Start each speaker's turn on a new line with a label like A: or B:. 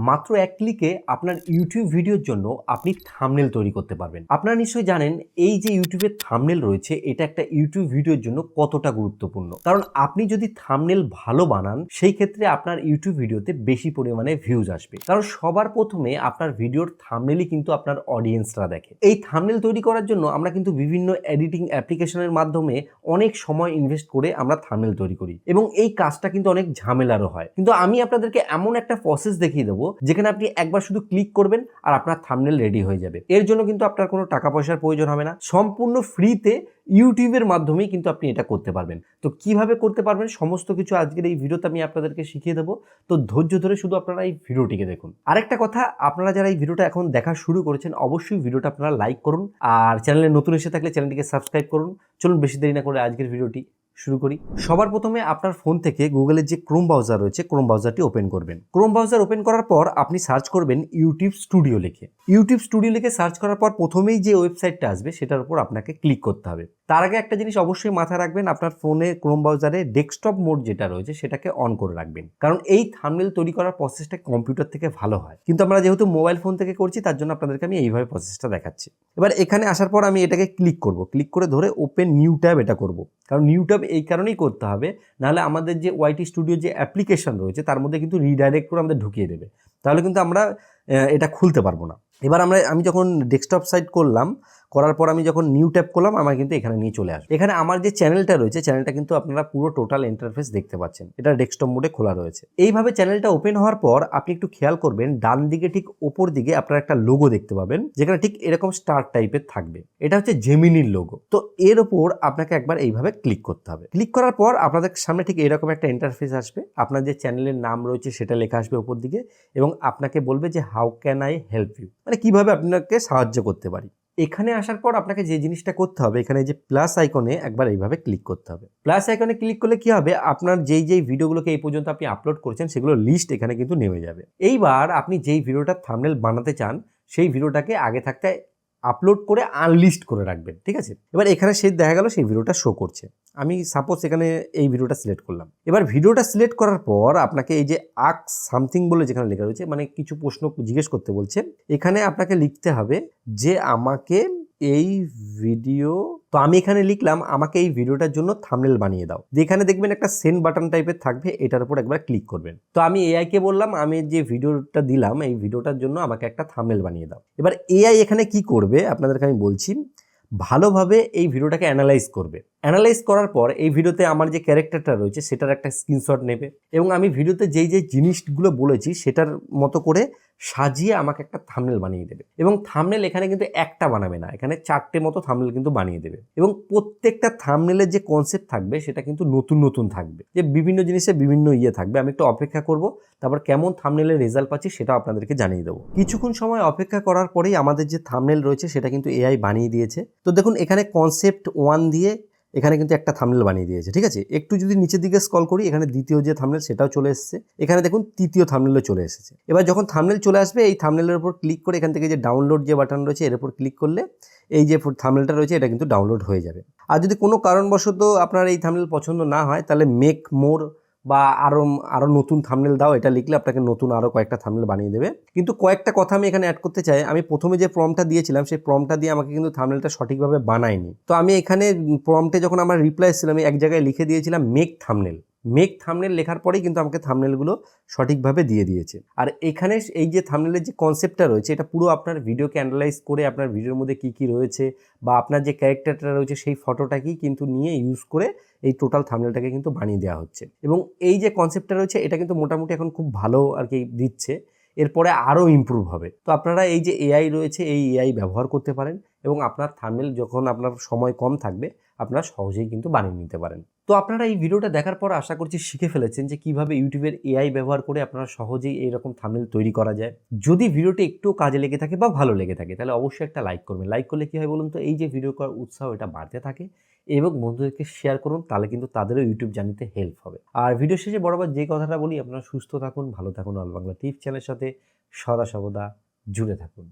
A: মাত্র এক ক্লিকে আপনার ইউটিউব ভিডিওর জন্য আপনি থাম্বনেল তৈরি করতে পারবেন। আপনারা নিশ্চয়ই জানেন এই যে ইউটিউবের থাম্বনেল রয়েছে এটা একটা ইউটিউব ভিডিওর জন্য কতটা গুরুত্বপূর্ণ, কারণ আপনি যদি থাম্বনেল ভালো বানান সেই ক্ষেত্রে আপনার ইউটিউব ভিডিওতে বেশি পরিমাণে ভিউজ আসবে, কারণ সবার প্রথমে আপনার ভিডিওর থাম্বনেলই কিন্তু আপনার অডিয়েন্সরা দেখে। এই থাম্বনেল তৈরি করার জন্য আমরা কিন্তু বিভিন্ন এডিটিং অ্যাপ্লিকেশনের মাধ্যমে অনেক সময় ইনভেস্ট করে আমরা থাম্বনেল তৈরি করি এবং এই কাজটা কিন্তু অনেক ঝামেলারও হয়। কিন্তু আমি আপনাদেরকে এমন একটা প্রসেস দেখিয়ে দেবো যেখানে আপনি একবার শুধু ক্লিক করবেন আর আপনার থাম্বনেল রেডি হয়ে যাবে। এর জন্য কিন্তু আপনার কোনো টাকা পয়সার প্রয়োজন হবে না, সম্পূর্ণ ফ্রিতে ইউটিউবের মাধ্যমেই কিন্তু আপনি এটা করতে পারবেন। তো কিভাবে করতে পারবেন সমস্ত কিছু আজকের এই ভিডিওতে আমি আপনাদেরকে শিখিয়ে দেবো। তো ধৈর্য ধরে শুধু আপনারা এই ভিডিওটিকে দেখুন। আরেকটা কথা, আপনারা যারা এই ভিডিওটা এখন দেখা শুরু করেছেন অবশ্যই ভিডিওটা আপনারা লাইক করুন, আর চ্যানেলে নতুন এসে থাকলে চ্যানেলটিকে সাবস্ক্রাইব করুন। চলুন বেশি দেরি না করে আজকের ভিডিওটি শুরু করি। সবার প্রথমে আপনার ফোন থেকে গুগলের যে ক্রোম ব্রাউজার রয়েছে ক্রোম ব্রাউজারটি ওপেন করবেন। ক্রোম ব্রাউজার ওপেন করার পর আপনি সার্চ করবেন ইউটিউব স্টুডিও লিখে। ইউটিউব স্টুডিও লিখে সার্চ করার পর প্রথমেই যে ওয়েবসাইটটা আসবে সেটার উপর আপনাকে ক্লিক করতে হবে। তার আগে একটা জিনিস অবশ্যই মাথায় রাখবেন, আপনার ফোনে ক্রোম ব্রাউজারে ডেস্কটপ মোড যেটা রয়েছে সেটাকে অন করে রাখবেন, কারণ এই থাম্বনেল তৈরি করার প্রসেসটা কম্পিউটার থেকে ভালো হয়, কিন্তু আমরা যেহেতু মোবাইল ফোন থেকে করছি তার জন্য আপনাদেরকে আমি এইভাবে প্রসেসটা দেখাচ্ছি। এবার এখানে আসার পর আমি এটাকে ক্লিক করব, ক্লিক করে ধরে ওপেন নিউ ট্যাব এটা করব, কারণ নিউ ট্যাব এই কারণেই করতে হবে, নাহলে আমাদের যে ওয়াইটি স্টুডিও যে অ্যাপ্লিকেশন রয়েছে তার মধ্যে কিন্তু রিডাইরেক্ট করে আমাদের ঢুকিয়ে দেবে, তাহলে কিন্তু আমরা এটা খুলতে পারবো না। এবার আমি যখন ডেস্কটপ সাইট করলাম, করার পর আমি যখন নিউ ট্যাব করলাম আমার কিন্তু এখানে নিয়ে চলে আসবে। এখানে আমার যে চ্যানেলটা রয়েছে চ্যানেলটা কিন্তু আপনারা পুরো টোটাল ইন্টারফেস দেখতে পাচ্ছেন, এটা ডেস্কটপ মোডে খোলা রয়েছে। এইভাবে চ্যানেলটা ওপেন হওয়ার পর আপনি একটু খেয়াল করবেন ডান দিকে ঠিক ওপর দিকে আপনারা একটা লোগো দেখতে পাবেন, যেখানে ঠিক এরকম স্টার টাইপের থাকবে, এটা হচ্ছে জেমিনির লোগো। তো এর ওপর আপনাকে একবার এইভাবে ক্লিক করতে হবে। ক্লিক করার পর আপনাদের সামনে ঠিক এরকম একটা ইন্টারফেস আসবে, আপনার যে চ্যানেলের নাম রয়েছে সেটা লেখা আসবে উপর দিকে এবং আপনাকে বলবে যে how can I help you, মানে কিভাবে আপনাকে সাহায্য করতে পারি। এখানে আসার পর আপনাকে যে জিনিসটা করতে হবে, এখানে যে প্লাস আইকনে একবার এইভাবে ক্লিক করতে হবে। প্লাস আইকনে ক্লিক করলে কি হবে, আপনার যেই ভিডিওগুলোকে এই পর্যন্ত আপনি আপলোড করেছেন সেগুলো লিস্ট এখানে কিন্তু নেমে যাবে। এইবার আপনি যেই ভিডিওটার থাম্বনেল বানাতে চান সেই ভিডিওটাকে আগে থাকতে আপলোড করে আনলিস্ট করে রাখবেন, ঠিক আছে। এবার এখানে সেই দেখা গেল সেই ভিডিওটা শো করছে, আমি সাপোজ এখানে এই ভিডিওটা সিলেক্ট করলাম। এবার ভিডিওটা সিলেক্ট করার পর আপনাকে এই যে আস্ক সামথিং বলে যেখানে লেখা রয়েছে, মানে কিছু প্রশ্ন জিজ্ঞেস করতে বলছে, এখানে আপনাকে লিখতে হবে যে আমাকে এই ভিডিও, তো আমি এখানে লিখলাম আমাকে এই ভিডিওটার জন্য থাম্বনেল বানিয়ে দাও। যেখানে দেখবেন একটা সেন্ড বাটন টাইপের থাকবে, এটার উপর একবার ক্লিক করবেন। তো আমি এআই কে বললাম আমি যে ভিডিওটা দিলাম এই ভিডিওটার জন্য আমাকে একটা থাম্বনেল বানিয়ে দাও। এবার এআই এখানে কি করবে আপনাদেরকে আমি বলছি, ভালোভাবে এই ভিডিওটাকে অ্যানালাইজ করবে। অ্যানালাইজ করার পর এই ভিডিওতে আমার যে ক্যারেক্টারটা রয়েছে সেটার একটা স্ক্রিনশট নেবে এবং আমি ভিডিওতে যেই জিনিসগুলো বলেছি সেটার মতো করে সাজিয়ে আমাকে একটা থাম্বনেল বানিয়ে দেবে। এবং থাম্বনেল এখানে কিন্তু একটা বানাবে না, এখানে 4টে মতো থাম্বনেল কিন্তু বানিয়ে দেবে এবং প্রত্যেকটা থাম্বনেলের যে কনসেপ্ট থাকবে সেটা কিন্তু নতুন নতুন থাকবে, যে বিভিন্ন জিনিসে বিভিন্ন থাকবে। আমি একটু অপেক্ষা করব, তারপর কেমন থাম্বনেলের রেজাল্ট পাচ্ছি সেটা আপনাদেরকে জানিয়ে দেবো। কিছুক্ষণ সময় অপেক্ষা করার পরেই আমাদের যে থাম্বনেল রয়েছে সেটা কিন্তু এআই বানিয়ে দিয়েছে। তো দেখুন এখানে কনসেপ্ট 1 দিয়ে এখানে কিন্তু একটা থাম্বনেল বানিয়ে দিয়েছে, ঠিক আছে। একটু যদি নিচের দিকে স্ক্রল করি এখানে দ্বিতীয় যে থাম্বনেল সেটাও চলে এসেছে, এখানে দেখুন তৃতীয় থাম্বনেলও চলে এসেছে। এবার যখন থাম্বনেল চলে আসবে এই থাম্বনেলের উপর ক্লিক করে এখান থেকে যে ডাউনলোড যে বাটন রয়েছে এর উপর ক্লিক করলে এই যে থাম্বনেলটা রয়েছে এটা কিন্তু ডাউনলোড হয়ে যাবে। আর যদি কোনো কারণবশত আপনার এই থাম্বনেল পছন্দ না হয় তাহলে মেক মোর বা আরও নতুন থাম্বনেল দাও এটা লিখলে আপনাকে নতুন আরও কয়েকটা থাম্বনেল বানিয়ে দেবে। কিন্তু কয়েকটা কথা আমি এখানে অ্যাড করতে চাই, আমি প্রথমে যে প্রম্পটটা দিয়েছিলাম সেই প্রম্পটটা দিয়ে আমাকে কিন্তু থাম্বনেলটা সঠিকভাবে বানায়নি। তো আমি এখানে প্রম্পটে যখন আমার রিপ্লাই ছিল আমি এক জায়গায় লিখে দিয়েছিলাম মেক থাম্বনেল। মেক থাম্বনেল লেখার পরেই কিন্তু আমাকে থাম্বনেলগুলো সঠিকভাবে দিয়ে দিয়েছে। আর এখানে এই যে থাম্বনেলের যে কনসেপ্টটা রয়েছে এটা পুরো আপনার ভিডিওকে অ্যানালাইজ করে আপনার ভিডিওর মধ্যে কী রয়েছে বা আপনার যে ক্যারেক্টারটা রয়েছে সেই ফটোটাকেই কিন্তু নিয়ে ইউজ করে এই টোটাল থাম্বনেলটাকে কিন্তু বানিয়ে দেওয়া হচ্ছে। এবং এই যে কনসেপ্টটা রয়েছে এটা কিন্তু মোটামুটি এখন খুব ভালো আর কি দিচ্ছে, এরপরে আরও ইমপ্রুভ হবে। তো আপনারা এই যে এআই রয়েছে এই এআই ব্যবহার করতে পারেন এবং আপনার থাম্বনেল যখন আপনার সময় কম থাকবে আপনারা সহজেই কিন্তু বানিয়ে নিতে পারেন। তো আপনারা এই ভিডিওটা দেখার পর আশা করছি শিখে ফেলেছেন যে কিভাবে ইউটিউবের এআই ব্যবহার করে আপনারা সহজেই এইরকম থাম্বনেল তৈরি করা যায়। যদি ভিডিওটি একটু কাজে লেগে থাকে বা ভালো লেগে থাকে তাহলে অবশ্যই একটা লাইক করবেন। লাইক করলে কী হয় বলুন তো, এই যে ভিডিও করার উৎসাহ এটা বাড়তে থাকে এবং বন্ধুদেরকে শেয়ার করুন, তাহলে কিন্তু তাদেরও ইউটিউব জানিতে হেল্প হবে। আর ভিডিও শেষে বরাবর যে কথাটা বলি, আপনারা সুস্থ থাকুন, ভালো থাকুন, অল বাংলা টিপস চ্যানেলের সাথে সদা সর্বদা জুড়ে থাকুন।